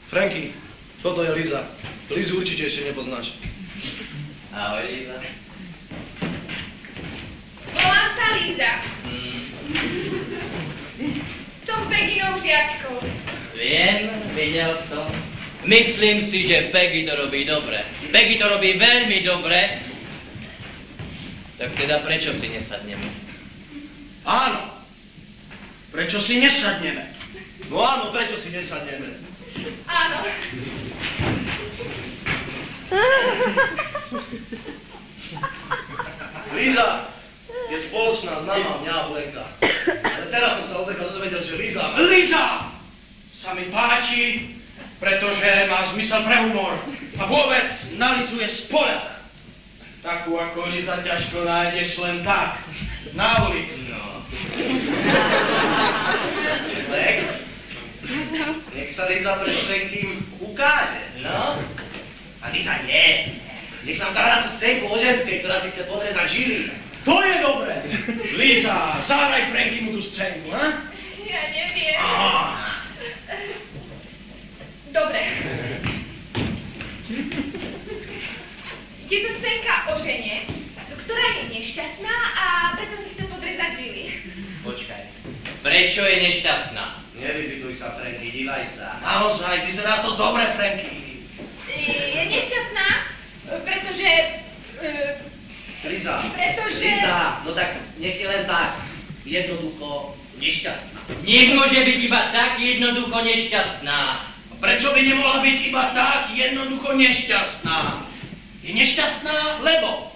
Franky, toto je Liza. Lizu určite ešte nepoznáš. Ahoj, Liza. Volám sa Liza. Som Peginou žiačkou. Viem, videl som. Myslím si, že Peggy to robí dobre. Peggy to robí veľmi dobre. Tak teda prečo si nesadneme? Áno. Prečo si nesadneme? No áno, prečo si nesadneme? Áno. Liza je spoločná známa mňa a Blenka. Ale teraz som sa od Blenka dozvedel, že Liza sa mi páči, pretože má zmysel pre humor a vôbec na Lizu je spoľah. Takú ako Liza ťažko nájdeš len tak, na ulici. No. Blek, nech sa Liza pred Frankym ukáže. No? A Liza nie. Nech nám zahrá tú scénku o ženskej, ktorá si chce podrezať žily. To je dobré. Liza, zahraj Frankymu tú scénku, ha? Ja neviem. Á. Dobre. Je to scénka o žene, ktorá je nešťastná a preto si chce podrezať žily. Počkaj. Prečo je nešťastná? Nevypituj sa, Franky, dívaj sa. Naozaj, vyzerá to dobre, Franky. Je nešťastná, pretože... Liza, Pretože... Liza, no tak nech je len tak, jednoducho nešťastná. Nemôže byť iba tak jednoducho nešťastná. Prečo by nemohla byť iba tak jednoducho nešťastná? Je nešťastná, lebo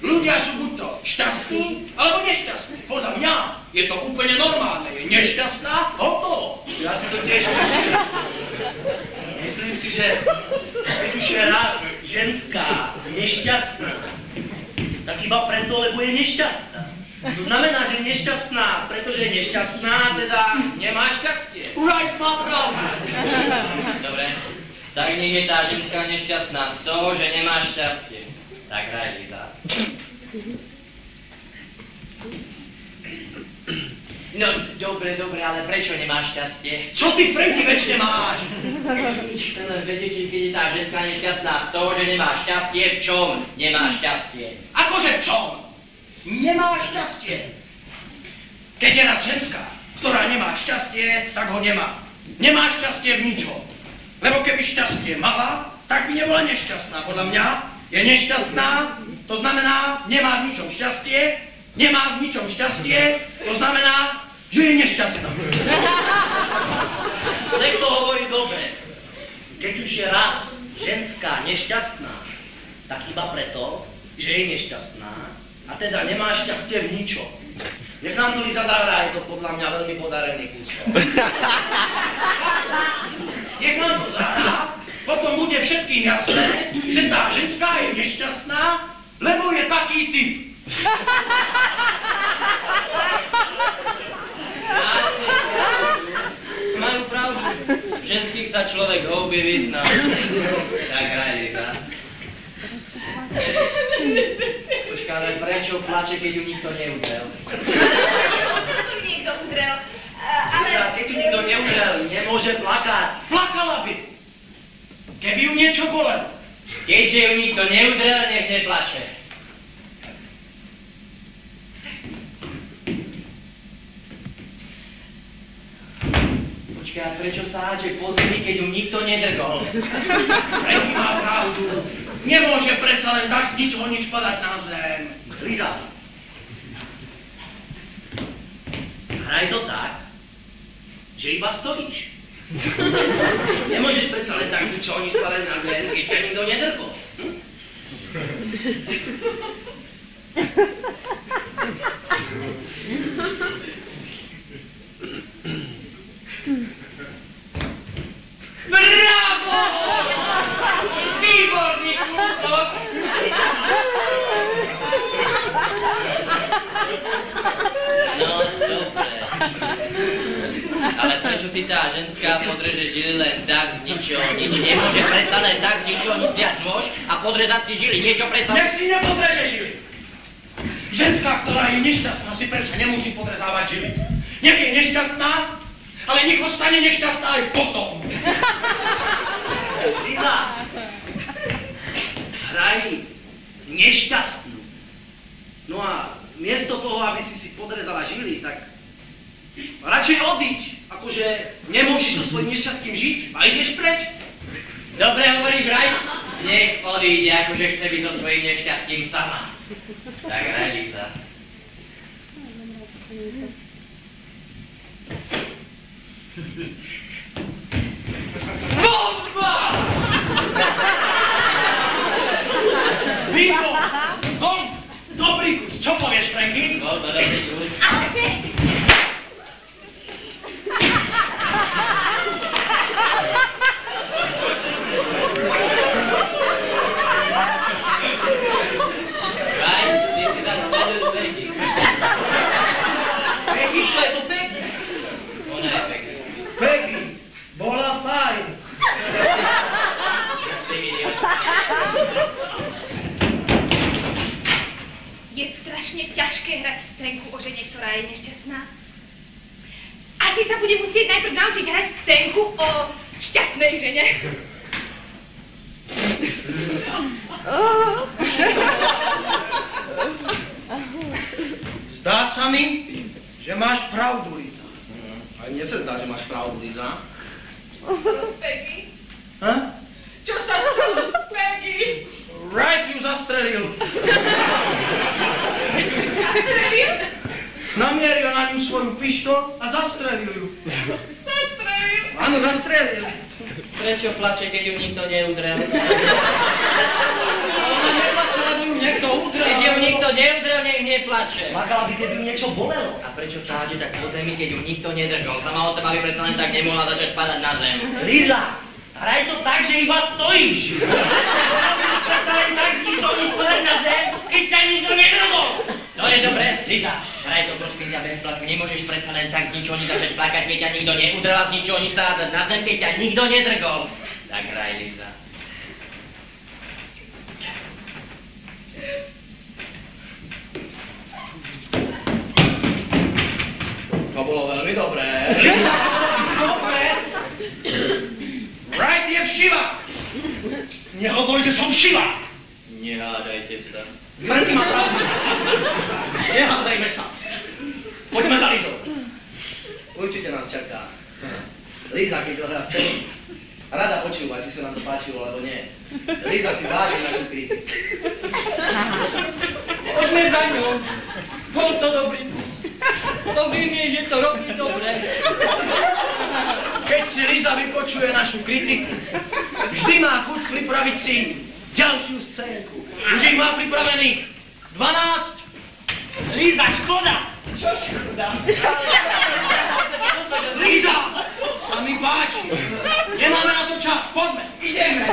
ľudia sú buď to šťastní, alebo nešťastní. Podľa mňa je to úplne normálne. Je nešťastná, hotovo. Ja si to tiež myslím. Myslím si, že keď už je raz ženská nešťastná, tak iba preto, lebo je nešťastná. To znamená, že je nešťastná, pretože je nešťastná, teda nemá šťastie. Right, má pravdu. Dobre, tak nech je tá ženská nešťastná z toho, že nemá šťastie. Tak hraj, Liza. No, dobre, ale prečo nemá šťastie? Čo ty, Franky, večne máš? Chcem len vedieť, či keď je tá ženská nešťastná z toho, že nemá šťastie, v čom nemá šťastie? Akože v čom? Nemá šťastie. Keď je raz ženská, ktorá nemá šťastie, tak ho nemá. Nemá šťastie v ničom. Lebo keby šťastie mala, tak by nebola nešťastná. Podľa mňa je nešťastná, to znamená, nemá v ničom šťastie, nemá v ničom šťastie, to znamená, že je nešťastná. Tak to hovorí dobre. Keď už je raz ženská nešťastná, tak iba preto, že je nešťastná, a teda nemá šťastie v ničom. Nech nám to Liza zahrá, je to podľa mňa veľmi podarený kúsok. Nech nám to zahrá, potom bude všetkým jasné, že tá ženská je nešťastná, lebo je taký typ. Majú pravdu. V ženských sa človek houbie vyzná. Tak hraj, Liza. Počkaj, ale prečo plače, keď ju nikto neudrel? Lebo ju niekto udrel. Liza, keď ju nikto neudrel, nemôže plakať. Plakala by. Keby ju niečo bolelo. Keďže ju nikto neudrel, nech neplače. Počkaj, prečo sa háče pozri, keď ju nikto nedrgol? Franky má pravdu. Nemôže predsa len tak z ničoho nič padať na zem. Liza. Hraj to tak, že iba stojíš. Nemôžeš predsa len tak z ničoho nič padať na zem, keď ťa nikto nedrgol. Bravo! Výborný kúsok! No, dobre. Ale prečo si tá ženská podreže žily len tak z ničoho nič? Nemôže predsa len tak z ničoho nič vziať nôž a podrezať si žily. Niečo predsa... Nech si nepodreže žily. Ženská, ktorá je nešťastná, si predsa nemusí podrezávať žily. Nech je nešťastná, ale nech ostane nešťastná aj potom. a ideš preč. Dobre hovoríš, Raj? Nech odíde, akože chce byť so svojím nešťastím sama. Tak hraj, Liza. Bomba! Výko! Gong! Dobrý kus, čo povieš, Franky? Bol to dobrý kus. Ahojte. Raj, ty si zastavil Peggy. Peggy, to je to Peggy. Ona je Peggy. Peggy, bola fajn. Čo si idiot? Je strašne ťažké hrať scénku o žene, ktorá je nešťastná. Asi sa bude musieť najprv naučiť hrať scénku o šťastnej žene. Zdá sa mi, že máš pravdu, Liza. Aj mne sa zdá, že máš pravdu, Liza. Peggy? Ha? Čo sa stalo s Peggy? Right ju zastrelil. Zastrelil? Namieril na ňu svoju pištol a zastrelil ju. Zastrelil? Áno, zastrelil. Prečo plače, keď ju nikto neudrel? Ona neplačela, aby ju niekto udrel. Keď ju nikto neudrel, nech neplače. Plakala by, keď by ju niečo bolelo. A prečo sa háže tak po zemi, keď ju nikto nedrgol? Sama od seba by predsa len tak nemohla začať padať na zem. Liza, hraj to tak, že iba stojíš. Predsa len tak z ničoho nič padať na zem, keď ťa nikto nedrhol. No je dobre, Liza, hraj to prosím ťa bez plaku. Nemôžeš predsa len tak z ničoho nič začať plakať, keď ťa nikto neudrel a z ničoho nič sa hádať na zem, keď ťa nikto nedrgol. Tak hraj, Liza. To bolo veľmi dobré. Liza, dobre. Right je všiva. Nehovor, že som všiva. Nehádajte sa. Franky má pravdu. Nehádajme sa. Poďme za Lizou. Určite nás čaká. Liza, keď to hrá scénu, rada počúva, či sa nám to páčilo, alebo nie. Liza si váži našu kritiku. Poďme za ňou. Bol to dobrý kus. To vie, že to robí dobre. Keď si Liza vypočuje našu kritiku, vždy má chuť pripraviť si ďalšiu scénku. Už ich má pripravených 12. Liza, škoda! Čo škoda? Liza, sa mi páči. Nemáme na to čas, poďme. Ideme!